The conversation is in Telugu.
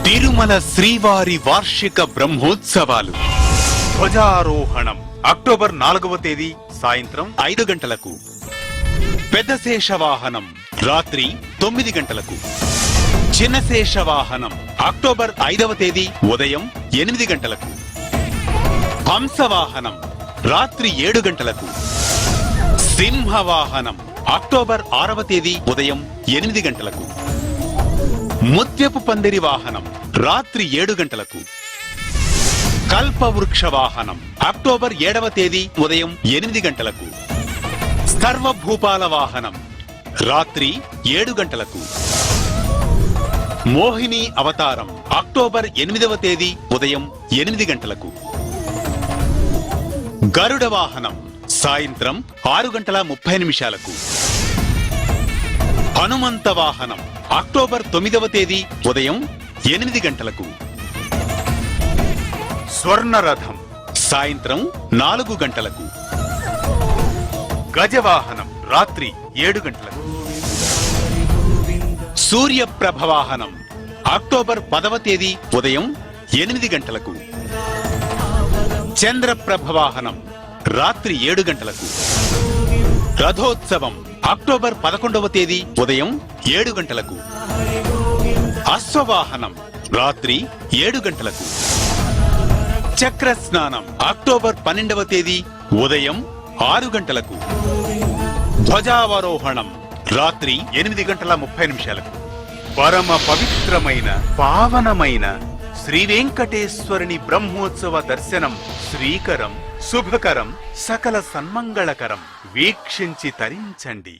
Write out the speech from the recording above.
తిరుమల శ్రీవారి వార్షిక బ్రహ్మోత్సవాలు. ధ్వజారోహణం అక్టోబర్ 4వ తేదీ సాయంత్రం 5 గంటలకు. పెద్ద శేషవాహనం రాత్రి 9 గంటలకు. చిన్న శేషవాహనం అక్టోబర్ 5వ తేదీ ఉదయం 8 గంటలకు. హంసవాహనం రాత్రి 7 గంటలకు. సింహవాహనం అక్టోబర్ 6వ తేదీ ఉదయం 8 గంటలకు. ముత్యపు పందిరి వాహనం రాత్రి 7 గంటలకు. కల్పవృక్ష వాహనం అక్టోబర్ 7వ తేదీ ఉదయం 8 గంటలకు. సర్వభూపాల వాహనం రాత్రి 7 గంటలకు. మోహిని అవతారం అక్టోబర్ 8వ తేదీ ఉదయం 8 గంటలకు. గరుడ వాహనం సాయంత్రం 6:30 హనుమంత వాహనం అక్టోబర్ 9వ తేదీ ఉదయం 8 గంటలకు. స్వర్ణరథం సాయంత్రం 4 గంటలకు. గజవాహనం రాత్రి 7 గంటలకు. సూర్యప్రభ వాహనం అక్టోబర్ 10వ తేదీ ఉదయం 8 గంటలకు. చంద్రప్రభ వాహనం రాత్రి 7 గంటలకు. రథోత్సవం అక్టోబర్ 11వ తేదీ ఉదయం 7 గంటలకు. అశ్వవాహనం రాత్రి 7 గంటలకు. చక్ర స్నానం అక్టోబర్ 12వ తేదీ ఉదయం 6 గంటలకు. ధ్వజావరోహణం రాత్రి 8:30 పరమ పవిత్రమైన పావనమైన శ్రీ వెంకటేశ్వరుని బ్రహ్మోత్సవ దర్శనం శ్రీకరం, శుభకరం, సకల సన్మంగళకరం. వీక్షించి తరించండి.